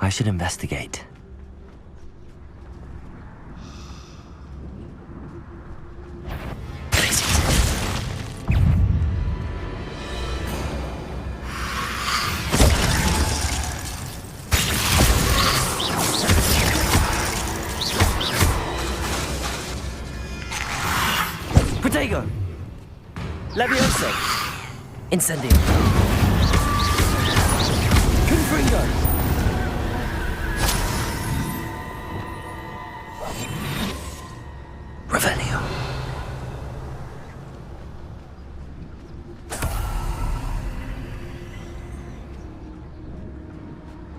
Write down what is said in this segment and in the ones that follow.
I should investigate. Protego! Levioso! Incendio! Confringo! Revelio!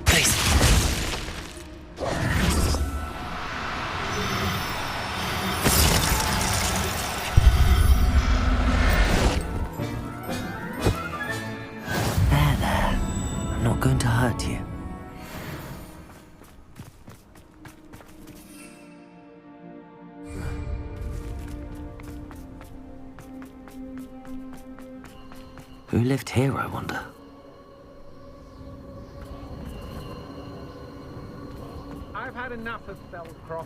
Please! I'm not going to hurt you. Who lived here, I wonder? I've had enough of Belcroft.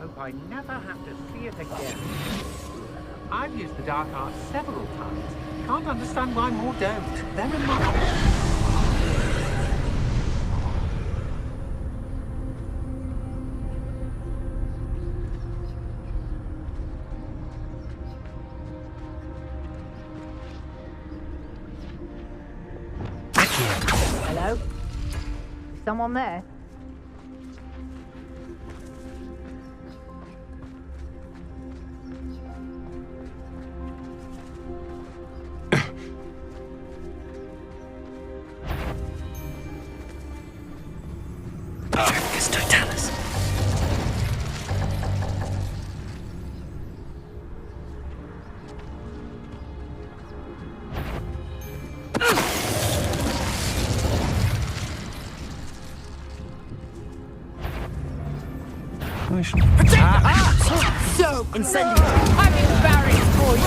Hope I never have to see it again. I've used the dark arts several times. Can't understand why more don't. They're remarkable. Hello? Is someone there? It's Totalis. So Incendio! I'm embarrassed for you.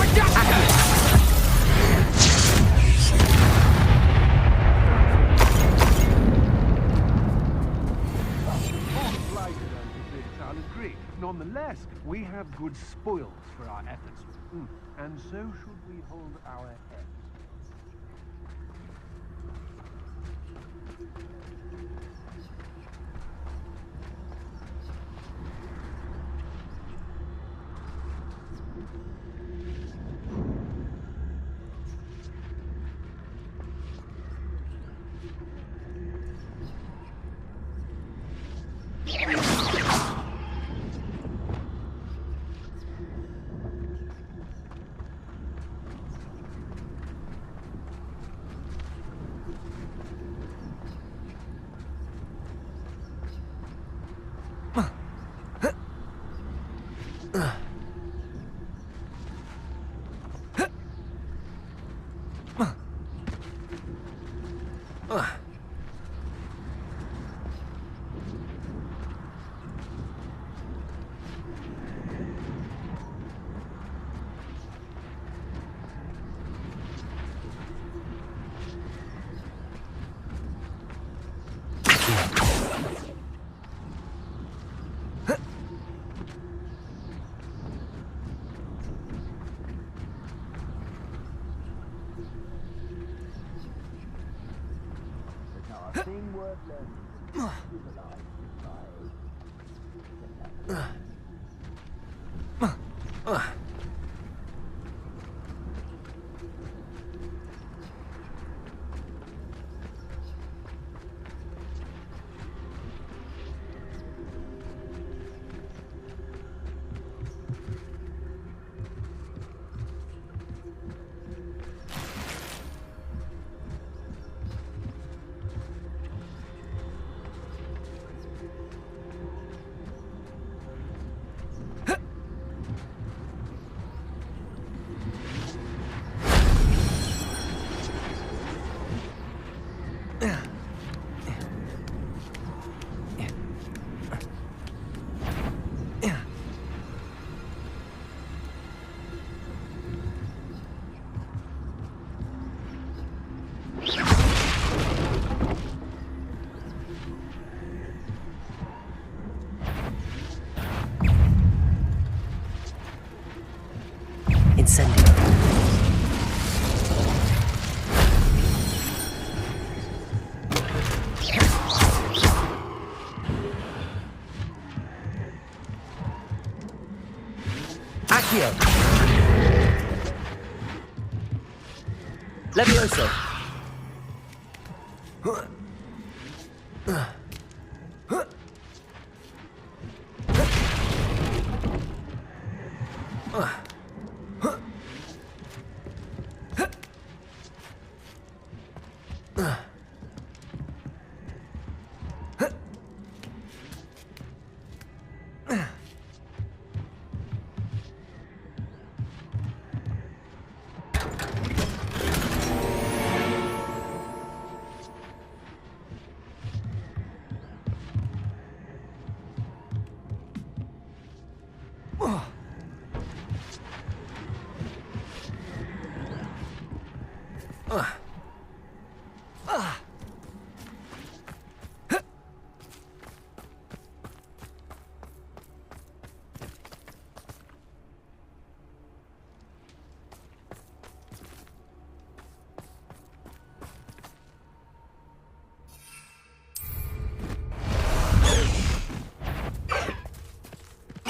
I'll agree. Nonetheless, we have good spoils for our efforts. And so should we hold our heads. Thing worth learning. Incendio. Accio. Levioso.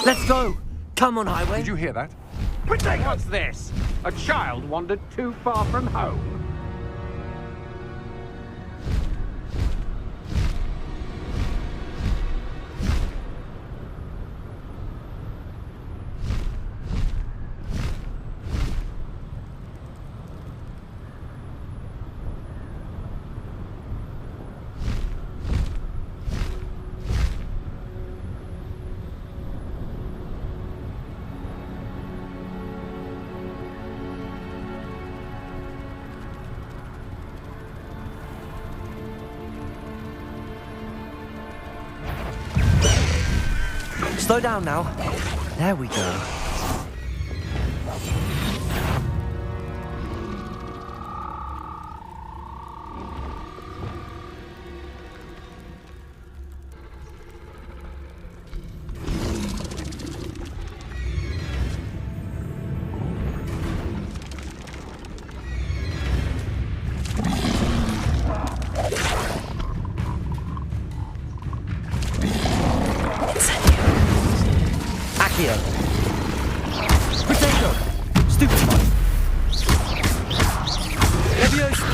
Let's go! Come on, Highway. Did you hear that? What's this? A child wandered too far from home. Slow down now. There we go. Accio. Potato. Stupid one. Levioso.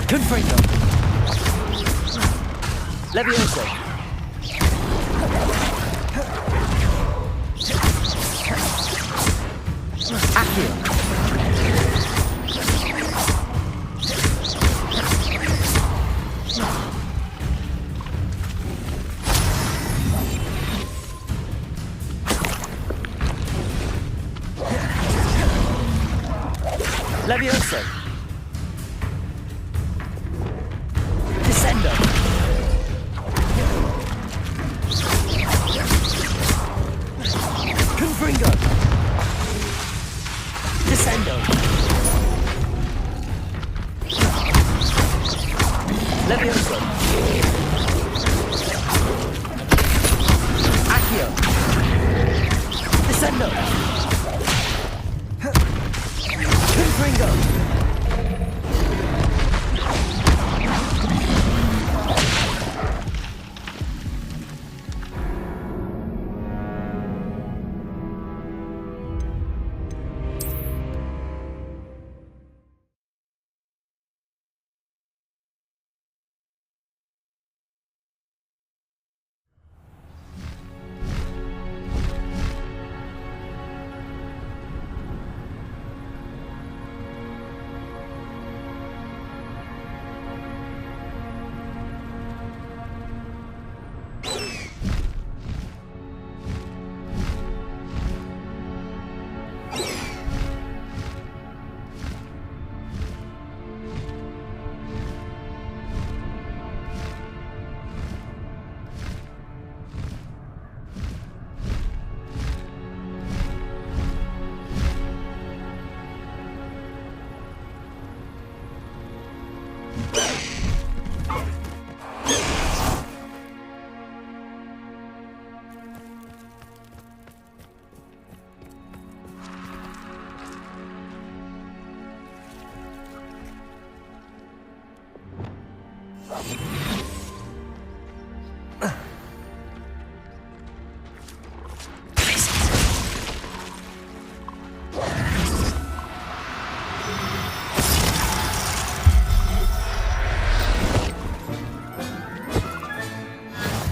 Confringo. Levioso. Accio. Levioso. Descendo. Confringo. Descendo. Levioso. Accio. Descendo. Confringo.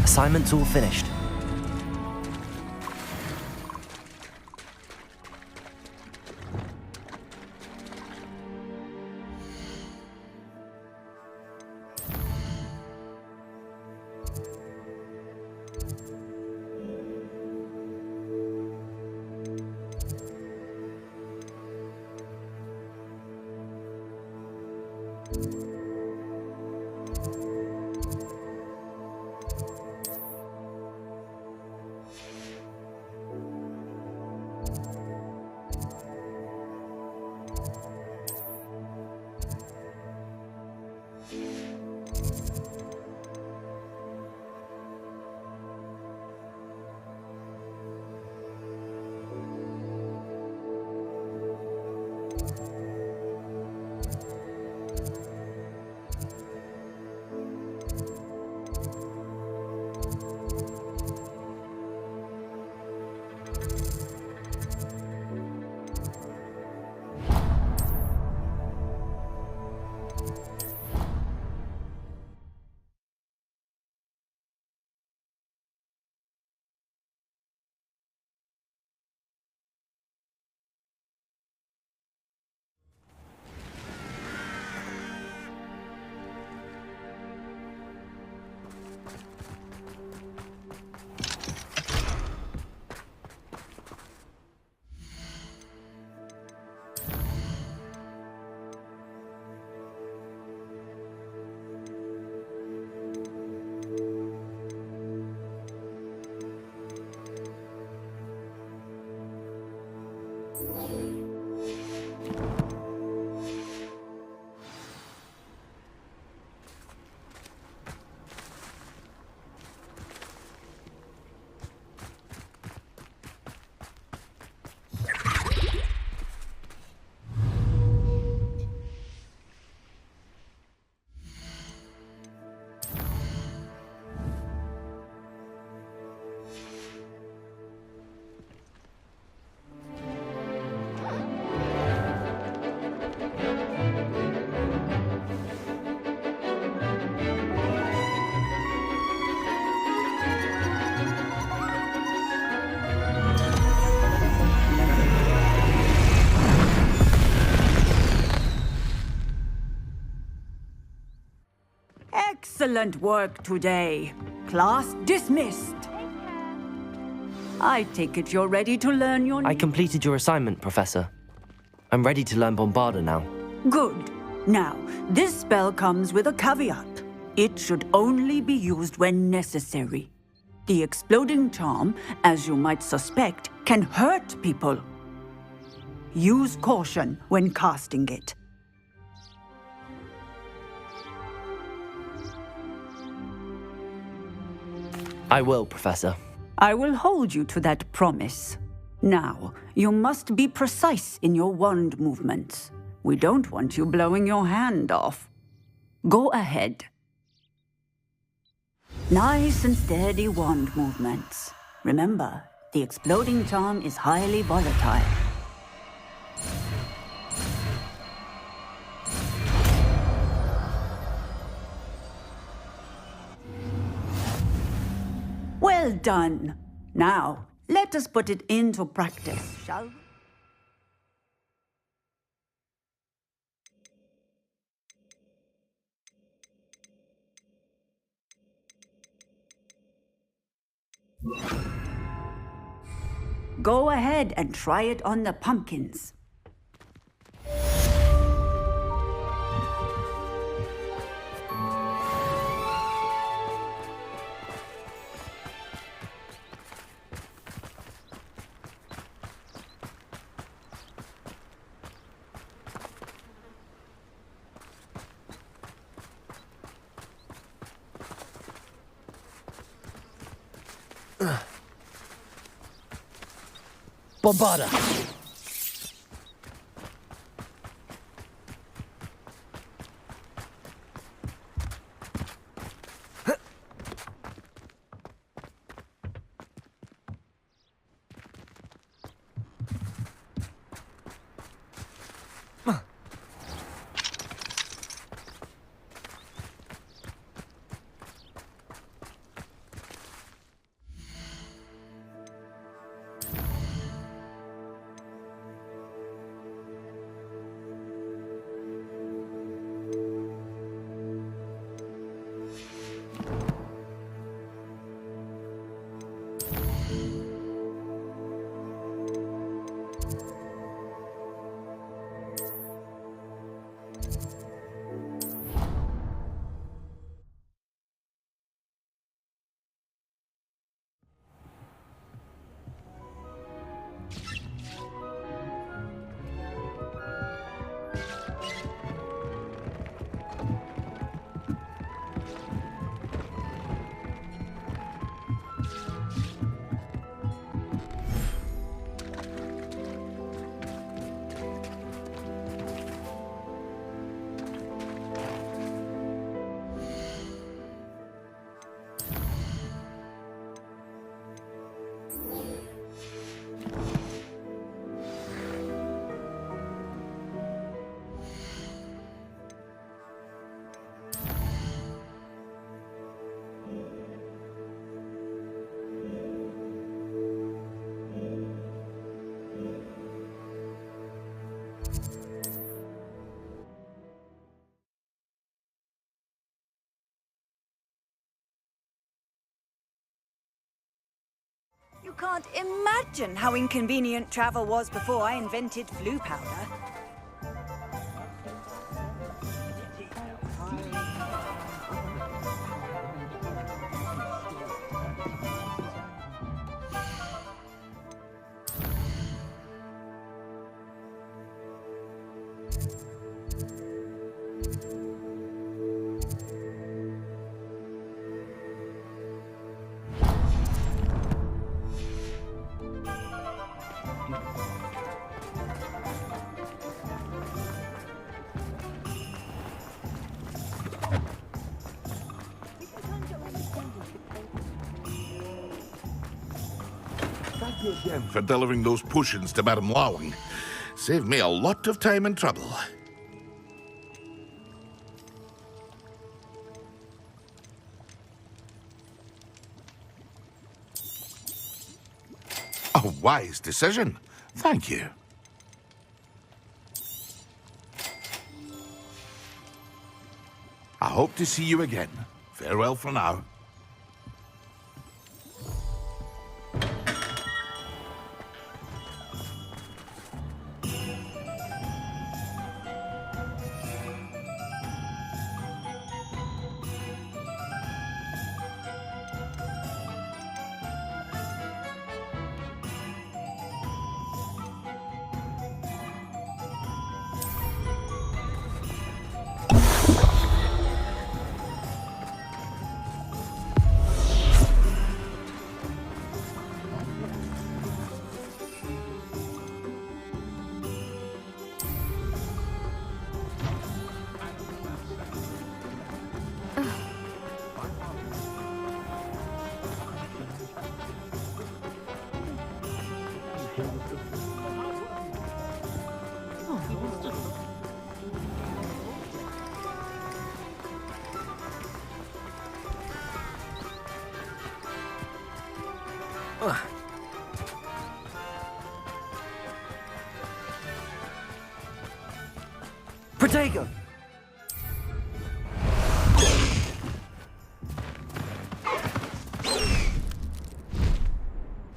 Assignment's all finished. Excellent work today. Class dismissed. I take it you're ready to learn your... I completed your assignment, Professor. I'm ready to learn Bombarda now. Good. Now, this spell comes with a caveat. It should only be used when necessary. The exploding charm, as you might suspect, can hurt people. Use caution when casting it. I will, Professor. I will hold you to that promise. Now, you must be precise in your wand movements. We don't want you blowing your hand off. Go ahead. Nice and steady wand movements. Remember, the exploding charm is highly volatile. Well done. Now, let us put it into practice, shall we? Go ahead and try it on the pumpkins. Bombarda! can't imagine how inconvenient travel was before I invented flu powder. Thank you again for delivering those potions to Madame Lawing. Saved me a lot of time and trouble. A wise decision. Thank you. I hope to see you again. Farewell for now. Protego!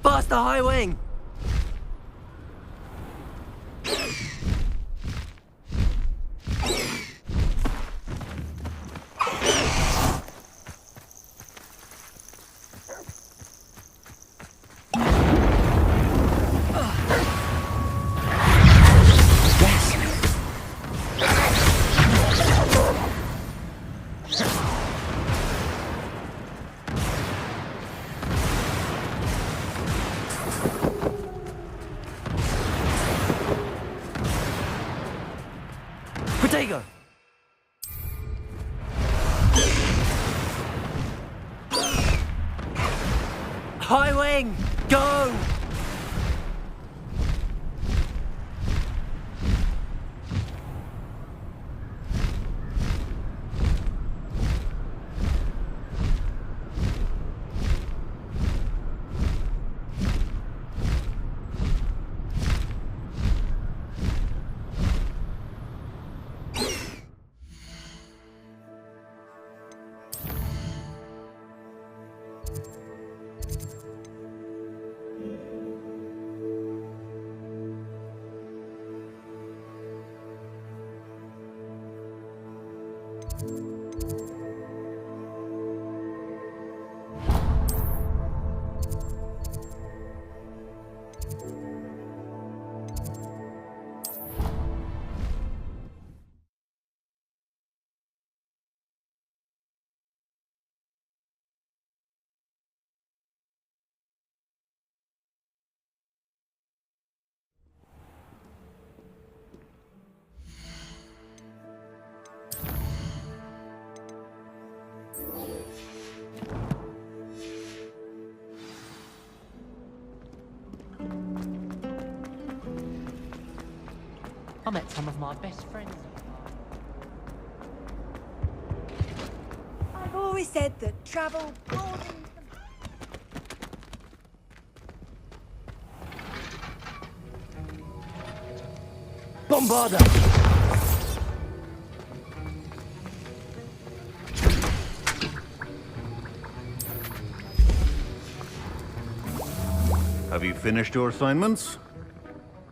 Faster, high wing! Protego! High wing! Go! I met some of my best friends. I've always said that travel broadens the... Bombarda! Have you finished your assignments?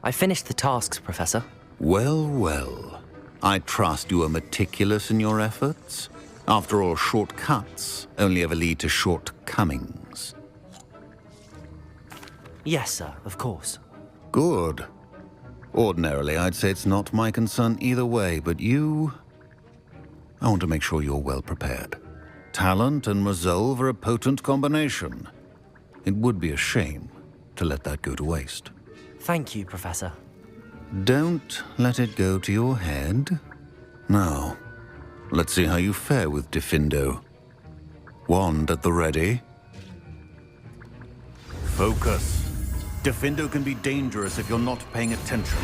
I finished the tasks, Professor. Well, well. I trust you are meticulous in your efforts. After all, shortcuts only ever lead to shortcomings. Yes, sir, of course. Good. Ordinarily, I'd say it's not my concern either way, but you... I want to make sure you're well prepared. Talent and resolve are a potent combination. It would be a shame to let that go to waste. Thank you, Professor. Don't let it go to your head. Now, let's see how you fare with Diffindo. Wand at the ready. Focus. Diffindo can be dangerous if you're not paying attention.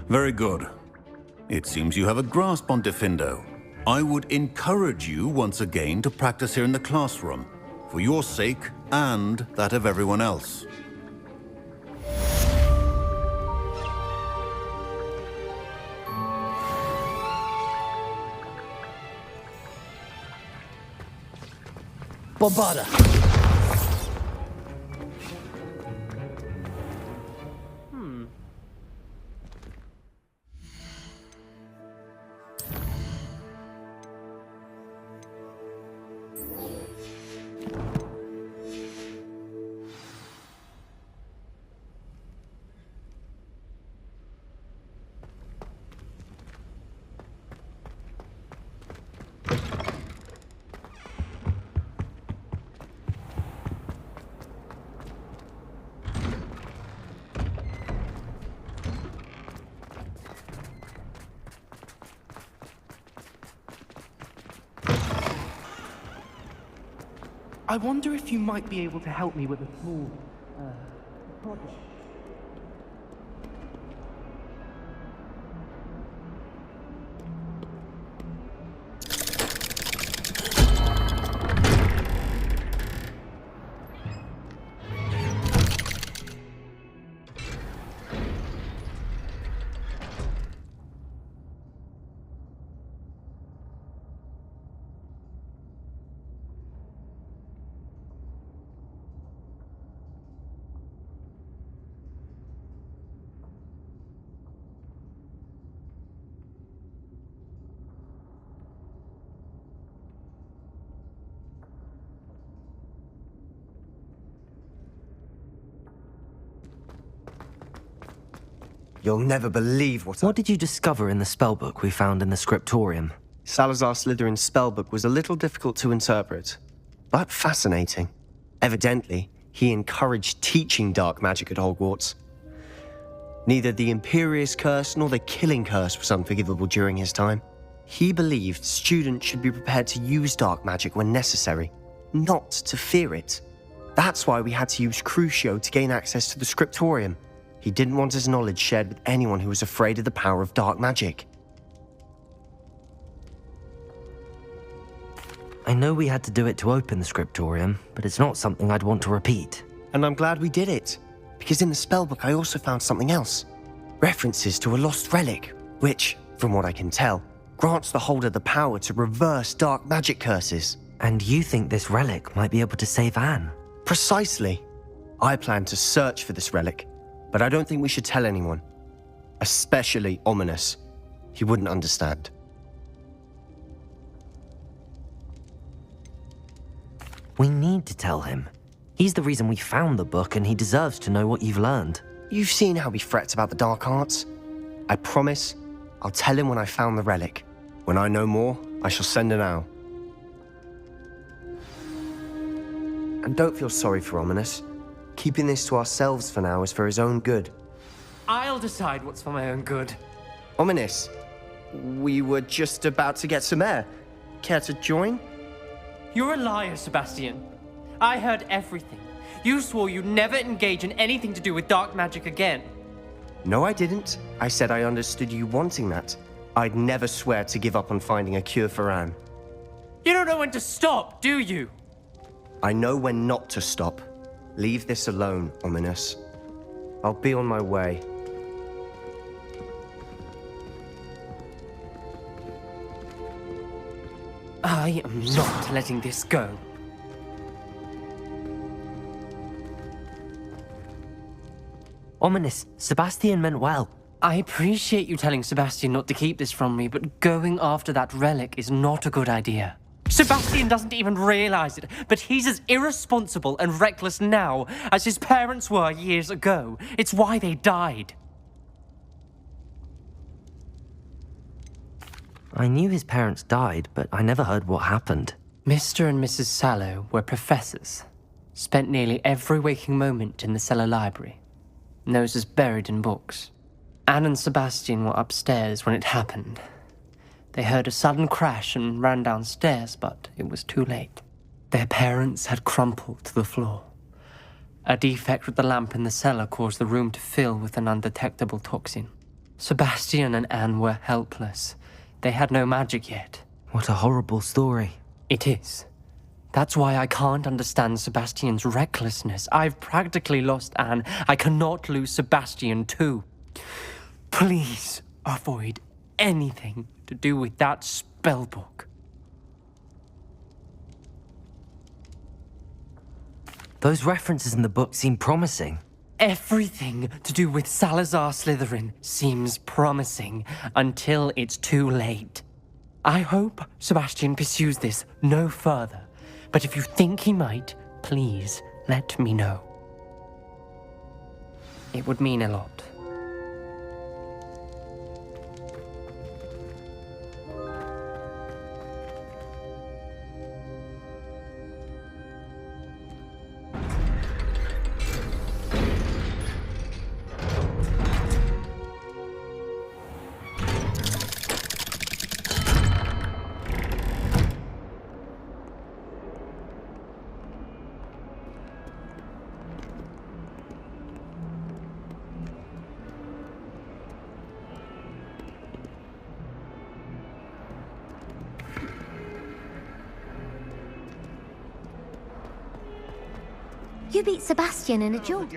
Very good. It seems you have a grasp on Diffindo. I would encourage you once again to practice here in the classroom, for your sake and that of everyone else. Bombarda! I wonder if you might be able to help me with a small, project. You'll never believe What did you discover in the spellbook we found in the scriptorium? Salazar Slytherin's spellbook was a little difficult to interpret, but fascinating. Evidently, he encouraged teaching dark magic at Hogwarts. Neither the Imperious Curse nor the Killing Curse was unforgivable during his time. He believed students should be prepared to use dark magic when necessary, not to fear it. That's why we had to use Crucio to gain access to the scriptorium. He didn't want his knowledge shared with anyone who was afraid of the power of dark magic. I know we had to do it to open the scriptorium, but it's not something I'd want to repeat. And I'm glad we did it, because in the spellbook I also found something else. References to a lost relic, which, from what I can tell, grants the holder the power to reverse dark magic curses. And you think this relic might be able to save Anne? Precisely. I plan to search for this relic, but I don't think we should tell anyone. Especially Ominous. He wouldn't understand. We need to tell him. He's the reason we found the book, and he deserves to know what you've learned. You've seen how he frets about the dark arts. I promise I'll tell him when I found the relic. When I know more, I shall send an owl. And don't feel sorry for Ominous. Keeping this to ourselves for now is for his own good. I'll decide what's for my own good. Ominous, we were just about to get some air. Care to join? You're a liar, Sebastian. I heard everything. You swore you'd never engage in anything to do with dark magic again. No, I didn't. I said I understood you wanting that. I'd never swear to give up on finding a cure for Anne. You don't know when to stop, do you? I know when not to stop. Leave this alone, Ominous. I'll be on my way. I am not letting this go. Ominous, Sebastian meant well. I appreciate you telling Sebastian not to keep this from me, but going after that relic is not a good idea. Sebastian doesn't even realize it, but he's as irresponsible and reckless now as his parents were years ago. It's why they died. I knew his parents died, but I never heard what happened. Mr. and Mrs. Sallow were professors. Spent nearly every waking moment in the cellar library. Noses buried in books. Anne and Sebastian were upstairs when it happened. They heard a sudden crash and ran downstairs, but it was too late. Their parents had crumpled to the floor. A defect with the lamp in the cellar caused the room to fill with an undetectable toxin. Sebastian and Anne were helpless. They had no magic yet. What a horrible story. It is. That's why I can't understand Sebastian's recklessness. I've practically lost Anne. I cannot lose Sebastian too. Please avoid anything to do with that spellbook. Those references in the book seem promising. Everything to do with Salazar Slytherin seems promising until it's too late. I hope Sebastian pursues this no further, but if you think he might, please let me know. It would mean a lot. You beat Sebastian in a duel.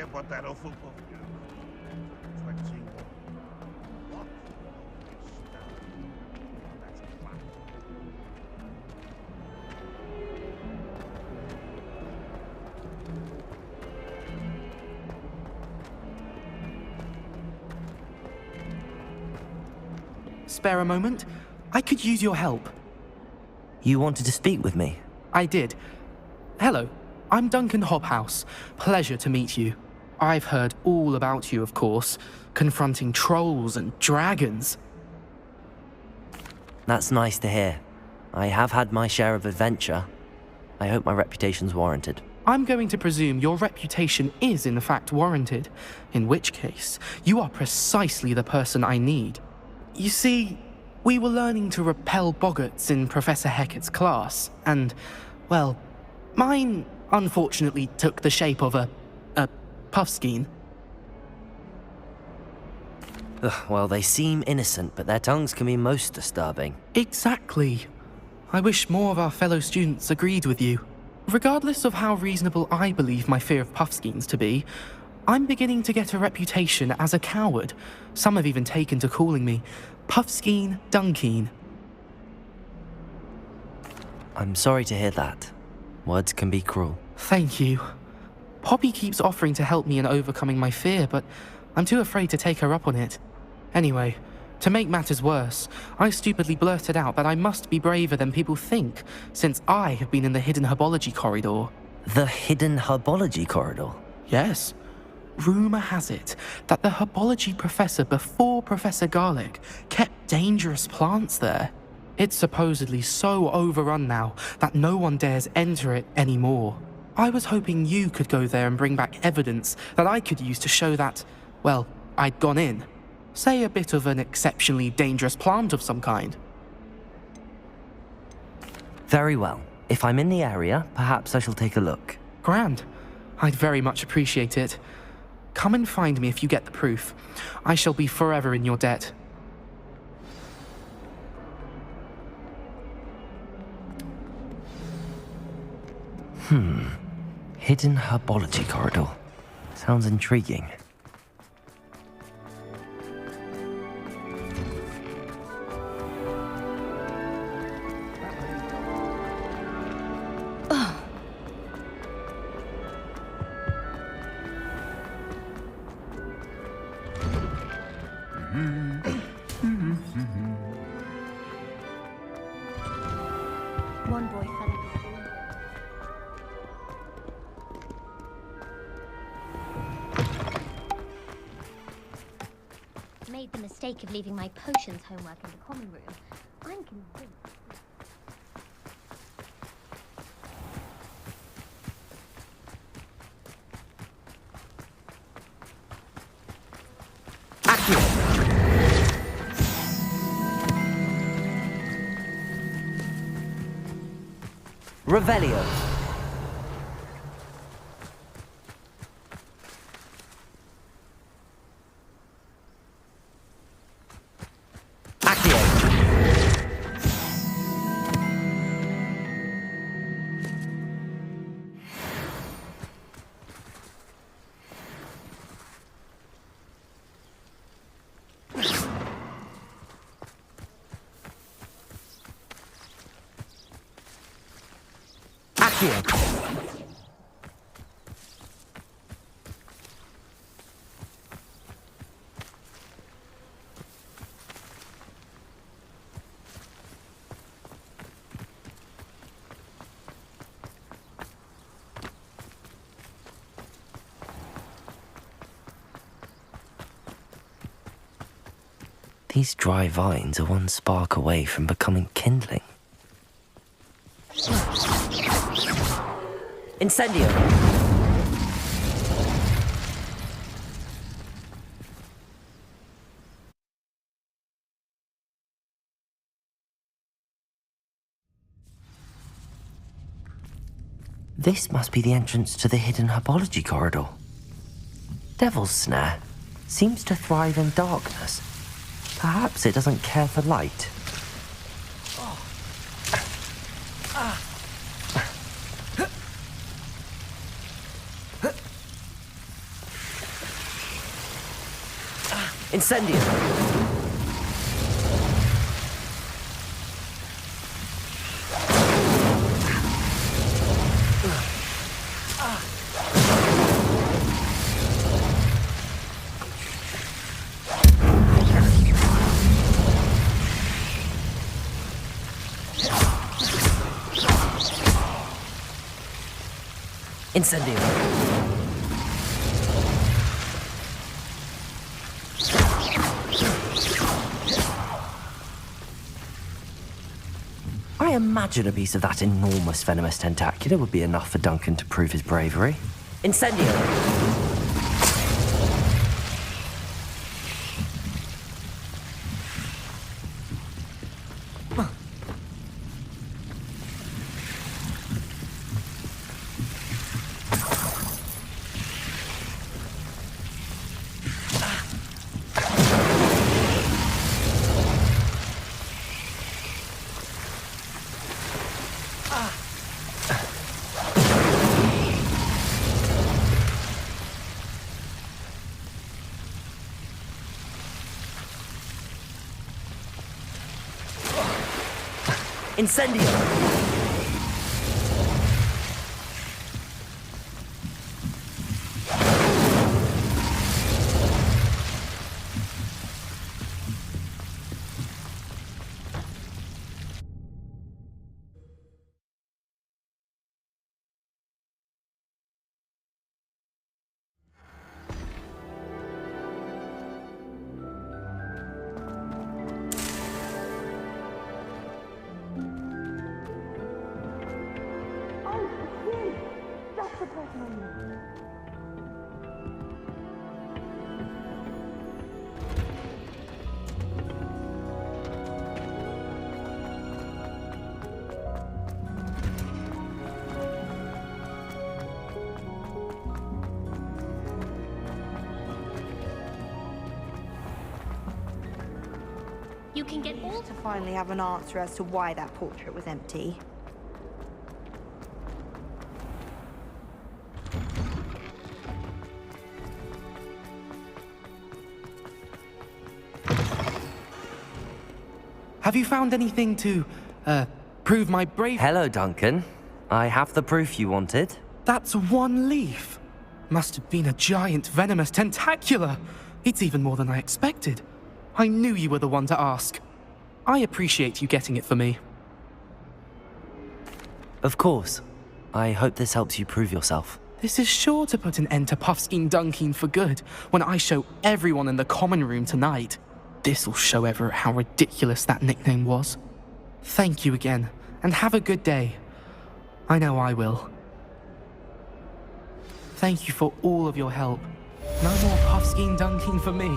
Spare a moment? I could use your help. You wanted to speak with me? I did. Hello, I'm Duncan Hobhouse. Pleasure to meet you. I've heard all about you, of course, confronting trolls and dragons. That's nice to hear. I have had my share of adventure. I hope my reputation's warranted. I'm going to presume your reputation is in fact warranted, in which case, you are precisely the person I need. You see, we were learning to repel boggarts in Professor Hecat's class, and, well, mine unfortunately took the shape of a puffskein. Well, they seem innocent, but their tongues can be most disturbing. Exactly. I wish more of our fellow students agreed with you. Regardless of how reasonable I believe my fear of puffskeins to be, I'm beginning to get a reputation as a coward. Some have even taken to calling me Puffskeen Dunkeen. I'm sorry to hear that. Words can be cruel. Thank you. Poppy keeps offering to help me in overcoming my fear, but I'm too afraid to take her up on it. Anyway, to make matters worse, I stupidly blurted out that I must be braver than people think, since I have been in the hidden herbology corridor. The hidden herbology corridor? Yes. Rumour has it that the herbology professor before Professor Garlic kept dangerous plants there. It's supposedly so overrun now that no one dares enter it anymore. I was hoping you could go there and bring back evidence that I could use to show that, well, I'd gone in. Say a bit of an exceptionally dangerous plant of some kind. Very well. If I'm in the area, perhaps I shall take a look. Grand. I'd very much appreciate it. Come and find me if you get the proof. I shall be forever in your debt. Hidden herbology corridor. Sounds intriguing. One boy fell in the pool. Made the mistake of leaving my potions homework in the common room. I'm convinced. Revelio. Accio. These dry vines are one spark away from becoming kindling. Incendio! This must be the entrance to the hidden herbology corridor. Devil's Snare seems to thrive in darkness. Perhaps it doesn't care for light. Incendio! Incendio! I imagine a piece of that enormous venomous tentacula would be enough for Duncan to prove his bravery. Incendio! Incendio! You can get all To finally have an answer as to why that portrait was empty. Have you found anything to, prove my bravery? Hello, Duncan. I have the proof you wanted. That's one leaf. Must have been a giant venomous tentacula. It's even more than I expected. I knew you were the one to ask. I appreciate you getting it for me. Of course. I hope this helps you prove yourself. This is sure to put an end to Puffskein Dunkeen for good when I show everyone in the common room tonight. This'll show Everett how ridiculous that nickname was. Thank you again, and have a good day. I know I will. Thank you for all of your help. No more Puffskein Dunkeen for me.